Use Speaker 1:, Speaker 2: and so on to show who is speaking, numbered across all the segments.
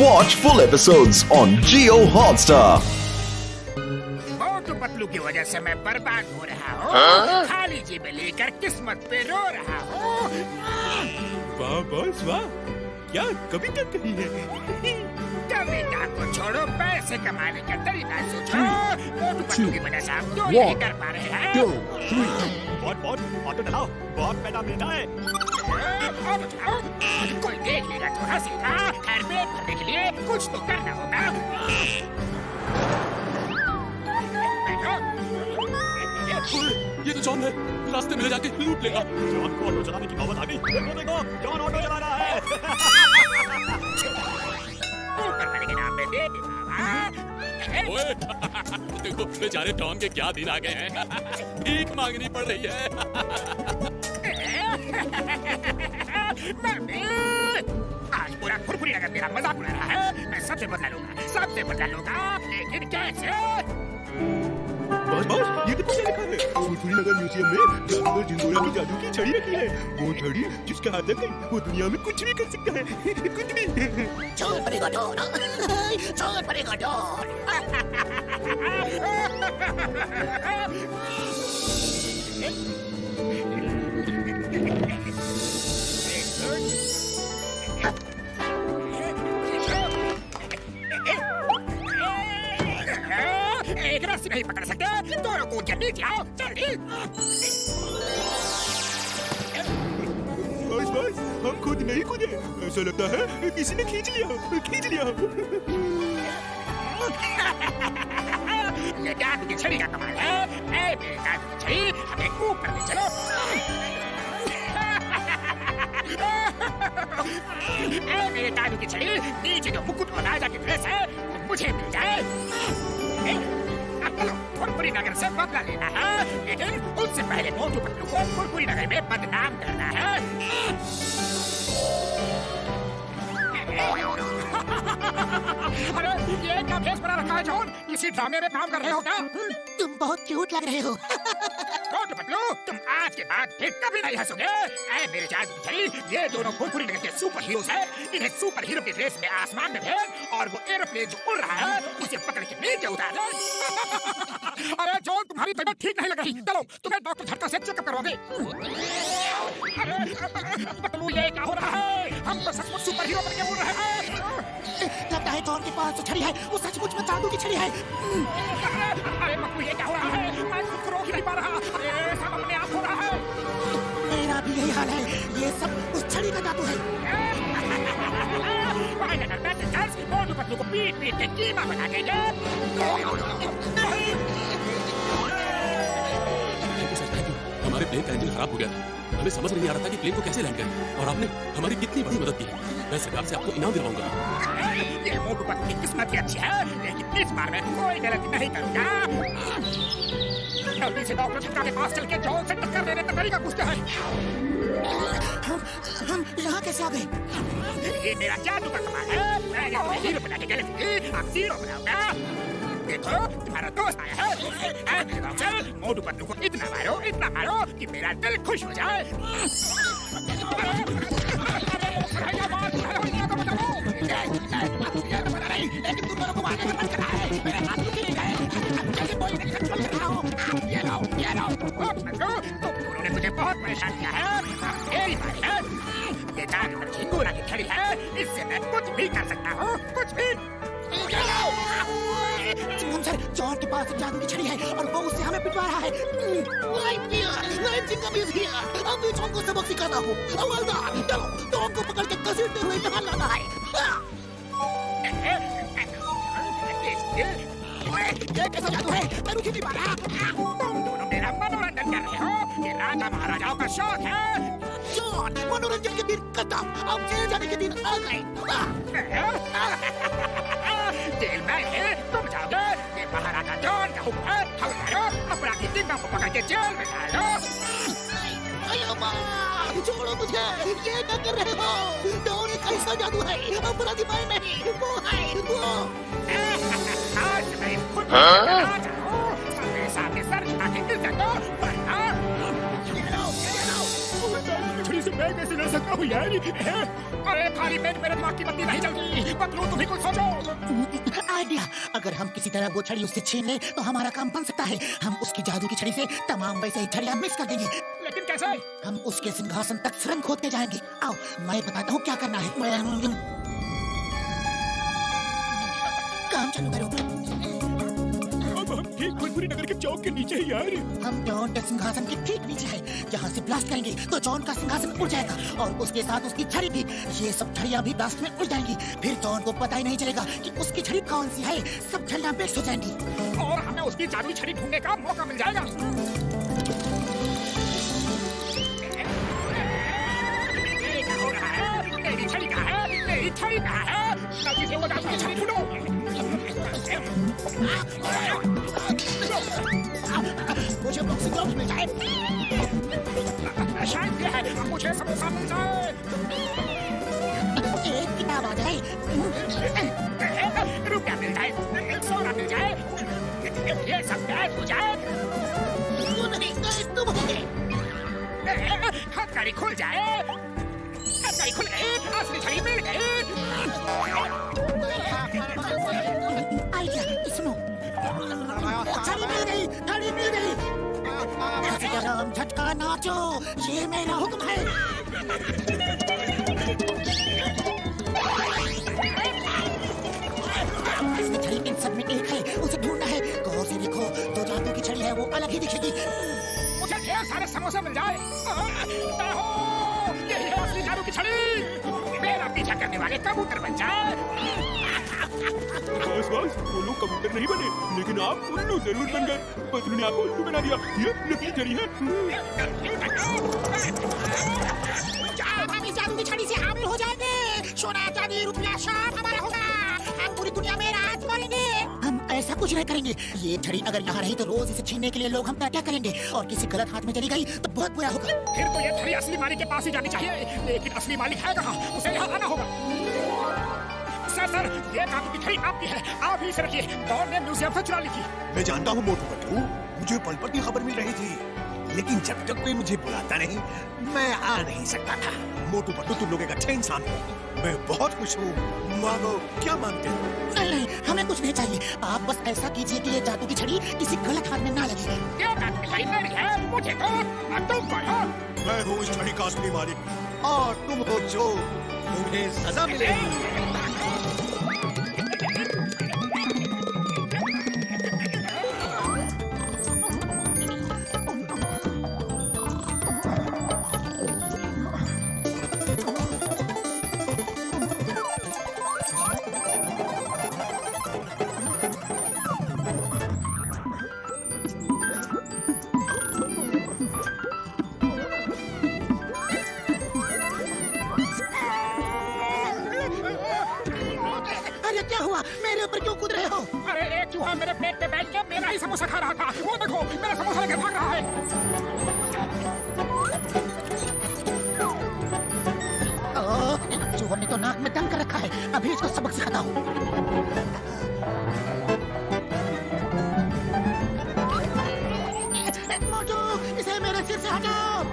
Speaker 1: Watch full episodes on Jio Hotstar.
Speaker 2: Motu Patlu की वजह से मैं बर्बाद हो रहा हूँ। खाली जेब लेकर किस्मत पे रो रहा हूँ।
Speaker 3: वाह बॉस वाह, क्या कविता कही है।
Speaker 2: कविता को छोड़ो, पैसे कमाने का तरीका सोचो। मोटू पतलू की वजह से हम क्यों नहीं कर पा रहे हैं?
Speaker 3: बहुत ऑटो चलाओ, बहुत पैसा मिलता है।
Speaker 2: कोई देख लेगा तो हंसेगा। खैर पेट भरने के लिए कुछ तो करना होगा।
Speaker 3: ये तो जॉन है, रास्ते में ले जाके लूट लेगा। जॉन को ऑटो चलाने की नौबत आ गई। देखो देखो, जॉन ऑटो चला रहा है।
Speaker 2: ऊपर वाले के नाम पे दे दे बाबा।
Speaker 3: ओए, देखो बेचारे जॉन के क्या दिन आ गए हैं। भीख मांगनी पड़ रही है।
Speaker 2: मम्मी, आज पूरा खुरखुरी नगर मेरा मजाक उड़ा रहा है। मैं सबसे बदला लूंगा, लेकिन कैसे?
Speaker 3: बॉस ये कितना लिखा है? फुरफुरी नगर म्यूजियम में जादूगर झिंगोरा की जादू की छड़ी रखी है। वो छड़ी जिसके हाथ लग गई वो दुनिया में कुछ भी कर सकता है। कुछ भी।
Speaker 2: छोड़ पड़ेगा डॉन। एक रस्सी नहीं पकड़ सकते, दोनों कूद के नीचे आओ, जल्दी।
Speaker 3: बस हम खुद नहीं कूदे, ऐसा लगता है किसी ने खींच लिया।
Speaker 2: ये जादू की छड़ी का कमाल है। मेरे जादू की छड़ी हमें ऊपर ले चलो। मेरे जादू की छड़ी नीचे जो मुकुट और राजा की ड्रेस है वो मुझे मिल जाए। अब चलो, फुरफुरी नगर से बदला लेना है, लेकिन उससे पहले मोटू पतलू को फुरफुरी नगर में बदनाम करना है। अरे ये क्या भेष बना रखा है जॉन? इसी ड्रामे में काम कर रहे हो क्या?
Speaker 4: तुम बहुत क्यूट लग रहे हो।
Speaker 2: मोटू पतलू, तुम आज के बाद फिर कभी नहीं हंसोगे। मेरे जादू की छड़ी, ये दोनों फुरफुरी नगर के सुपर हीरोज हैं। इन्हें सुपर हीरो की ड्रेस में आसमान में भेज और वो एरोप्लेन जो उड़ रहा है उसे पकड़ के नीचे उतार दे। अरे जॉन, तुम्हारी तबीयत ठीक नहीं लग रही। चलो, तुम्हें डॉक्टर झटका से चेकअप करवाओगे। अरे पतलू, ये क्या हो रहा है? हम तो सचमुच सुपर हीरो बन के उड़ रहे हैं।
Speaker 4: लगता है जॉन के पास जो छड़ी है वो सचमुच में जादू की छड़ी है।
Speaker 2: अरे पतलू, ये क्या हो रहा है? मैं खुद को रोक ही नहीं पा रहा। अरे सब अपने आप हो रहा है।
Speaker 4: मेरा भी यही हाल है। ये सब उस छड़ी का जादू है।
Speaker 2: मोटू पतलू को पीट पीट के कीमा बना देंगे।
Speaker 3: हमारे प्लेन का इंजन खराब हो गया था। हमें समझ नहीं आ रहा था कि प्लेन को कैसे लैंड करें, और आपने हमारी कितनी बड़ी मदद की है। मैं सरकार से आपको इनाम दिलवाऊंगा।
Speaker 2: ये मोटू पतलू की किस्मत ही अच्छी है, लेकिन इस बार मैं कोई गलती नहीं करूंगा। जल्दी से डॉक्टर झटका के पास चल के जॉन से टक्कर देने का तरीका पूछते हैं।
Speaker 4: हम यहाँ कैसे आ गए?
Speaker 2: ये मेरा जादू का कमाल है। मैंने तुम्हें हीरो बना के गलती की, अब जीरो बनाऊंगा। देखो, तुम्हारा दोस्त आया है। मेरे डॉक्टर, मोटू पतलू को इतना मारो कि मेरा दिल खुश हो जाए। लेकिन तुम दोनों को मारने का मन कर रहा है। मेरे हाथ रुक नहीं गए। जैसे कोई नहीं कंट्रोल कर रहा हो। ये लो। पतलू, तुम दोनों ने मुझे बहुत परेशान किया है। अब मेरी बारी है। ये जादूगर झिंगोरा की छड़ी है, इससे मैं कुछ भी कर सकता हूँ, कुछ भी।
Speaker 4: चिंगम सर, जॉन के पास जादू की छड़ी है और वो उससे हमें पिटवा रहा है।
Speaker 5: अब जॉन को सबक सिखाता हूँ। चलो, जॉन को पकड़ के घसीटते हुए बाहर लाना है।
Speaker 2: ये कैसा जादू है? मैं रुक ही नहीं पा रहा। तुम दोनों मेरा मनोरंजन कर रहे हो। ये राजा महाराजाओं का शौक है।
Speaker 5: जॉन, मनोरंजन के दिन खत्म। अब जेल जाने के दिन आ गए।
Speaker 2: जेल में है, तुम जाओगे। ये महाराजा जॉन का हुक्म है। हवलदारों, अपराधी सिंघम को पकड़ के जेल में डालो।
Speaker 5: छोड़ो मुझे, ये क्या कर रहे हो? जॉन एक ऐसा जादू है, अपराधी मैं नहीं, वो है वो।
Speaker 2: आज मैं खुद राजा हूँ। सबके सामने सर झुका के इज्जत दो, वरना मैं कैसे लड़ सकता हूँ यार? अरे खाली पेट मेरे दिमाग की बत्ती नहीं चलती। पतलू तुम ही कुछ सोचो।
Speaker 5: आइडिया, अगर हम किसी तरह वो छड़ी उससे छीन ले तो हमारा काम बन सकता है। हम उसकी जादू की छड़ी से तमाम वैसे ही छड़ियां मिक्स कर देंगे।
Speaker 2: लेकिन कैसे?
Speaker 5: हम उसके सिंहासन तक सुरंग खोदते जाएंगे। आओ मैं बताता हूँ क्या करना है। काम चालू करो।
Speaker 3: अब हम ठीक फुलपुरी नगर के चौक के नीचे ही यार।
Speaker 5: हम जॉन के सिंहासन के ठीक नीचे है। यहाँ से ब्लास्ट करेंगे तो जॉन का सिंहासन उड़ जाएगा और उसके साथ उसकी छड़ी भी। ये सब छड़ियाँ भी ब्लास्ट में उड़ जाएंगी। फिर जॉन को पता ही नहीं चलेगा कि उसकी छड़ी कौन सी है। सब छड़ियाँ मिक्स हो जाएंगी
Speaker 2: और हमें उसकी जादुई छड़ी ढूंढने का मौका मिल जाएगा। क्या हो रहा है? मेरी छड़ी कहाँ है? मेरी छड़ी कहाँ है? जल्दी से वो जादुई छड़ी ढूंढो।
Speaker 5: मुझे बॉक्सिंग ग्लव्स मिल जाए।
Speaker 2: शायद ये है, मुझे समोसा मिल जाए।
Speaker 5: एक किताब आ जाए।
Speaker 2: रुपया मिल जाए, सोना मिल जाए, ये सब गायब हो जाए।
Speaker 5: तू नहीं गए, तुम हो गए।
Speaker 2: हथकड़ी खुल जाए। हथकड़ी खुल गई, असली छड़ी मिल गई।
Speaker 5: आइडिया, सुनो। छड़ी मिल गई, छड़ी मिल गई। गरम झटका नाचो, ये मेरा हुक्म है। इसकी छड़ी इन सब में एक है, उसे ढूंढना है। गौर से देखो, तो जादू की छड़ी है वो अलग ही दिखेगी।
Speaker 2: मुझे ढेर सारे समोसे मिल जाए। ये है असली जादू की छड़ी। मेरा पीछा करने वाले कबूतर बन जाए।
Speaker 3: बस बस, वो लोग कबूतर नहीं बने, लेकिन आप उल्लू जरूर बन गए। पतलू ने आपको उल्लू बना दिया। ये नकली छड़ी है।
Speaker 5: हम इस जादू की छड़ी से हामिल हो जाएंगे। सोना चांदी रुपया सब हमारा होगा। हम पूरी दुनिया में राज करेंगे। हम ऐसा कुछ नहीं करेंगे। ये छड़ी अगर यहाँ रही तो रोज इसे छीनने के लिए लोग हम क्या करेंगे। और किसी गलत हाथ में चली गई तो बहुत बुरा होगा।
Speaker 2: फिर तो ये छड़ी असली मालिक के पास ही जानी चाहिए। लेकिन असली मालिक है कहाँ? उसे यहाँ आना होगा। सर, ये जादू की छड़ी आपकी है। आप ही इसे रखिए। डॉन ने म्यूजियम से चुरा ली थी।
Speaker 6: मैं जानता हूँ मोटू पतलू, मुझे पल पल की खबर मिल रही थी, लेकिन जब तक कोई मुझे बुलाता नहीं मैं आ नहीं सकता था। मोटू पतलू तुम लोग एक अच्छे इंसान हो, मैं बहुत खुश हूँ। मांगो, क्या मांगते हो?
Speaker 5: नहीं, हमें कुछ नहीं चाहिए। आप बस ऐसा कीजिए कि ये जादू की छड़ी किसी गलत हाथ में ना लगे।
Speaker 2: ये जादू की छड़ी मेरी है, मुझे दो। तुम कौन हो?
Speaker 6: मैं हूँ इस छड़ी का असली मालिक और तुम हो जो, तुम्हें सजा मिलेगी।
Speaker 5: अरे क्या हुआ? मेरे ऊपर क्यों कूद रहे हो?
Speaker 2: अरे एक चूहा मेरे पेट पे बैठ के मेरा ही समोसा खा रहा था। वो देखो, मेरा समोसा लेकर भाग रहा है।
Speaker 5: चूहों ने तो नाक में दम कर रखा है। अभी इसको सबक सिखाता हूँ। मोटू, इसे मेरे सिर से हटाओ।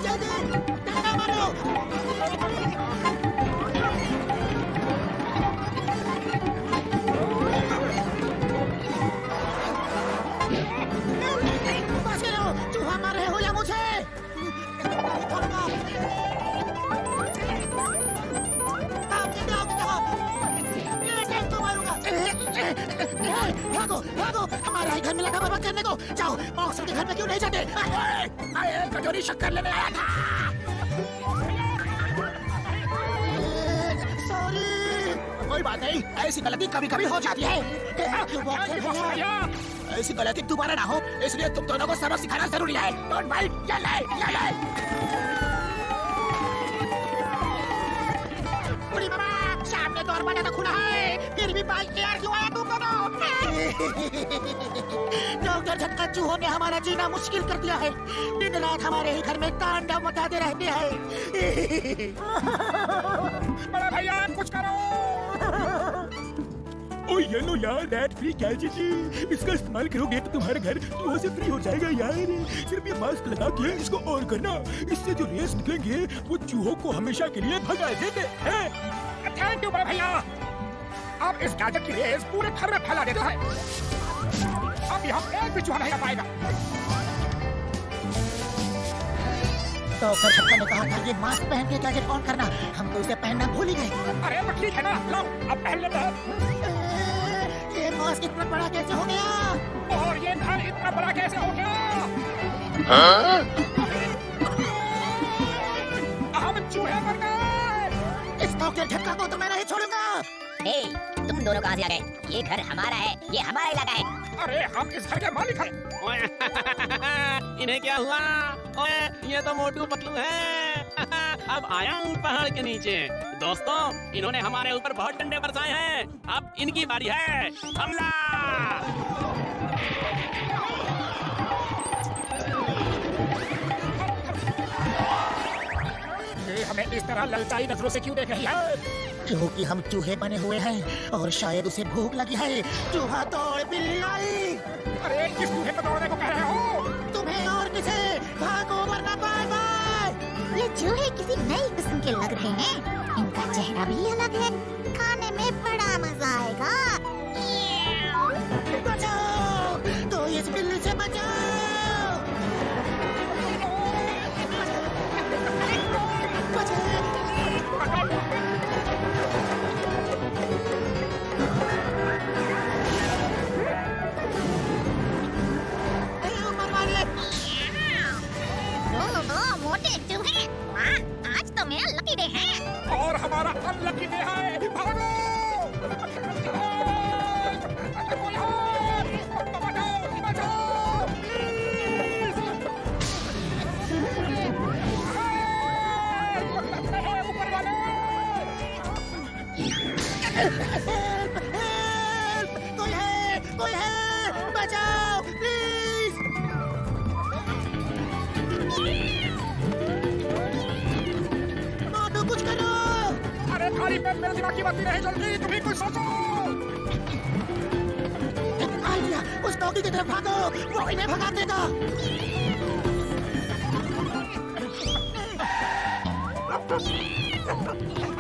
Speaker 5: जल्दी डंडा मारो। बस करो, चूहा मार रहे हो या मुझे? भागो भागो, हमारा ही घर में लगा बर्बाद करने को। जाओ, बॉक्सर के घर में क्यों नहीं जाते? मैं कटोरी शक्कर लेने आया था। सॉरी। कोई बात नहीं, ऐसी गलती कभी कभी हो जाती है। ऐसी गलती दोबारा ना हो, इसलिए तुम दोनों को सबक सिखाना जरूरी है। डोंट बाइट, बुढ़ी मामा, सामने दरवाजा तो खुला है, फिर भी बाइक तैयार क्यों आया तुम दोनों? डॉक्टर झटका चूहों ने हमारा जीना मुश्किल कर दिया है। दिन रात हमारे ही घर में तांडव मचाते रहते हैं।
Speaker 2: बड़ा भैया कुछ करो।
Speaker 3: ये लो यार, नेट फ्री गैजेट है। इसका इस्तेमाल करोगे तो तुम्हारा घर धुआं से फ्री हो जाएगा यार। सिर्फ ये मास्क लगा के इसको ऑन करना, इससे जो रेस निकलेंगे वो चूहों को हमेशा के लिए भगा देते हैं।
Speaker 2: थैंक यू बड़े भैया। अब इस गैजेट की रेस पूरे घर में फैला देता है। अब यहाँ एक भी चूहा नहीं आ पाएगा।
Speaker 5: तो फिर सबका ने कहा था ये मास्क पहन के गैजेट ऑन करना, हम तो उसे पहनना भूल ही गए।
Speaker 2: अरे तो ठीक है ना, लो अब पहन लेते हैं।
Speaker 5: ये मास्क इतना बड़ा कैसे हो गया?
Speaker 2: और ये घर इतना बड़ा कैसे हो गया? हम चूहे बन गए।
Speaker 5: इस डॉक्टर झटका को तो मैं नहीं छोड़ूंगा।
Speaker 7: ए, तुम दोनों कहाँ से आ गए? ये घर हमारा है, ये हमारा इलाका है।
Speaker 2: अरे हम इस घर के मालिक हैं।
Speaker 8: इन्हें क्या हुआ? ओए, ये तो मोटू पतलू है। अब आया हूँ पहाड़ के नीचे। दोस्तों, इन्होंने हमारे ऊपर बहुत डंडे बरसाए हैं। अब इनकी बारी है। हमला!
Speaker 2: ये हमें इस तरह ललचाई नजरों से क्यों देख रही है?
Speaker 5: क्योंकि हम चूहे बने हुए हैं और शायद उसे भूख लगी है। चूहा तोड़ बिल्ली आई।
Speaker 2: अरे किस चूहे को दौड़ने को कह रहे हो?
Speaker 5: तुम्हें और किसे? भागो वरना बाय बाय।
Speaker 9: ये चूहे किसी नई किस्म के लग रहे हैं। इनका चेहरा भी अलग है। खाने में बड़ा मजा आएगा।
Speaker 5: बचाओ, तो इस बिल्ली से बचाओ।
Speaker 9: मोटे चूहे, वाह, आज तो मेरा लकी डे है।
Speaker 2: और हमारा अनलकी डे है। भागो! कोई हो! बचाओ! बचाओ! ऊपर वाले!
Speaker 5: कोई है, बचाओ, प्लीज। मोटू कुछ करो।
Speaker 2: अरे भारी पे मेरे दिमाग की बत्ती नहीं जल्दी, तुम ही कुछ सोचो।
Speaker 5: आइडिया, उस डॉगी की तरफ भागो, वो इन्हें भगा देगा।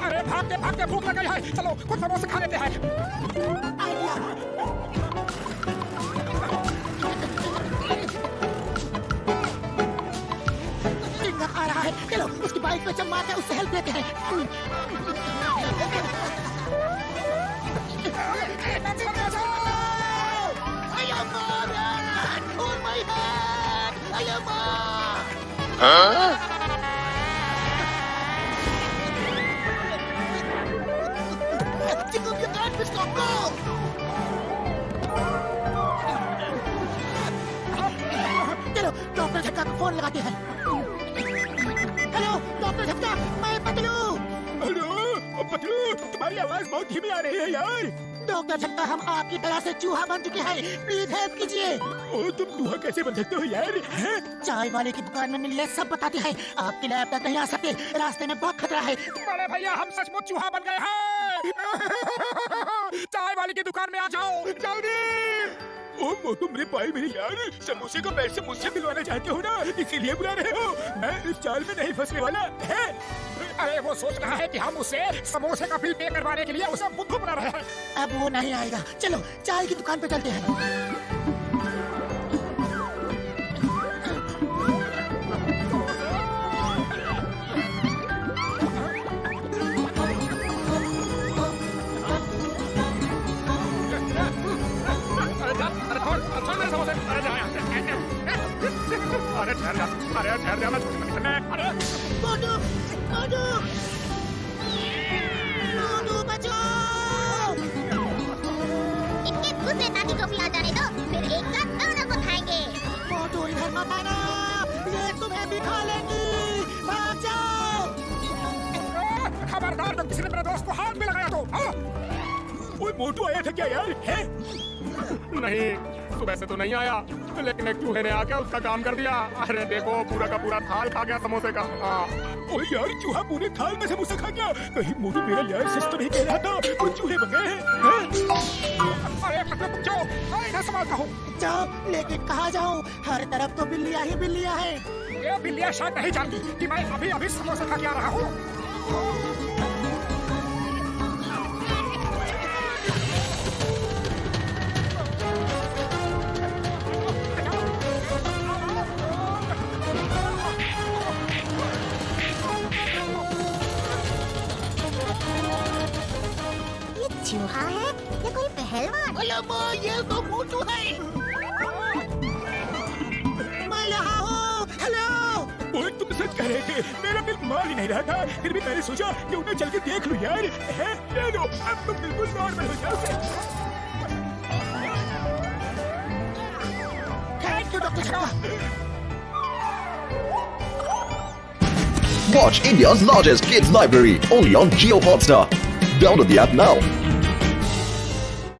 Speaker 2: अरे भागते भागते भूख लग गई है, चलो कुछ समोसे खा लेते हैं।
Speaker 5: आइडिया। आ रहा है, चलो उसकी बाइक पे चम्मा के उससे हेल्प लेते हैं। चलो डॉक्टर झटका को फोन लगाते हैं। हेलो डॉक्टर झटका, मैं पतलू।
Speaker 3: हेलो पतलू, तुम्हारी आवाज बहुत धीमी आ रही है यार।
Speaker 5: डॉक्टर झटका, हम आपकी तरह से चूहा बन चुके हैं, प्लीज हेल्प कीजिए।
Speaker 3: ओ, तुम चूहा कैसे बन सकते हो यार? हैं?
Speaker 5: चाय वाले की दुकान में मिलने सब बताते हैं। आपके लैब तक नहीं आ सकते, रास्ते में बहुत खतरा है।
Speaker 2: बड़े भैया हम सचमुच चूहा बन गए हैं। चाय वाली की दुकान में आ जाओ जल्दी।
Speaker 3: ओ मोटू मेरे भाई मेरे यार, समोसे का पैसे मुझसे मिलवाना चाहते हो ना, इसीलिए बुला रहे हो। मैं इस चाल में नहीं फंसने वाला है।
Speaker 2: अरे वो सोच रहा है कि हम उसे समोसे का बिल पे करवाने के लिए उसे बुद्धू बना रहे हैं।
Speaker 5: अब वो नहीं आएगा, चलो चाय की दुकान पे चलते हैं।
Speaker 2: अरे ठहर जा, अरे ठहर जा, मैं अरे
Speaker 5: मोटू, मोटू, मोटू बचाओ।
Speaker 9: इनके दूसरे साथी को भी आ जाने दो, फिर एक साथ दोनों को खाएंगे।
Speaker 5: मोटू इधर मत आना, ये तुम्हें भी खा लेंगी, भाग जाओ।
Speaker 2: खबरदार, जब किसी ने मेरे दोस्त को हाथ में लगाया तो।
Speaker 3: ओए मोटू आया था क्या यार? है?
Speaker 2: नहीं, सुबह से तो नहीं आया। लेकिन एक चूहे ने आके उसका काम कर दिया। अरे देखो पूरा का पूरा थाल खा गया समोसे का।
Speaker 3: ओए यार चूहा पूरे थाल में समोसा खा गया। कहीं मोटू मेरा यार सच तो नहीं कह रहा था वो चूहे बन गए हैं?
Speaker 2: अरे मतलब जाओ, मैं संभालता हूँ।
Speaker 5: जाओ, लेकिन कहाँ जाऊँ? हर तरफ तो बिल्लियाँ ही बिल्लियाँ हैं।
Speaker 2: ये बिल्लियाँ शायद नहीं जानती कि मैं अभी अभी समोसा खा के आ रहा हूँ।
Speaker 9: ये चूहा है या कोई पहलवान?
Speaker 5: ये तो मोटू है। मैं यहाँ हूँ। हेलो।
Speaker 3: ओए तुम सच कह रहे थे, मेरा बिल मान ही नहीं रहा था। फिर भी मैंने सोचा कि उन्हें चल के देख लूं यार। है ले लो, अब तुम बिल्कुल नॉर्मल हो जाओगे।
Speaker 5: Thank you doctor Sharma.
Speaker 1: Watch India's largest kids library only on Geo Hotstar. Download the app now.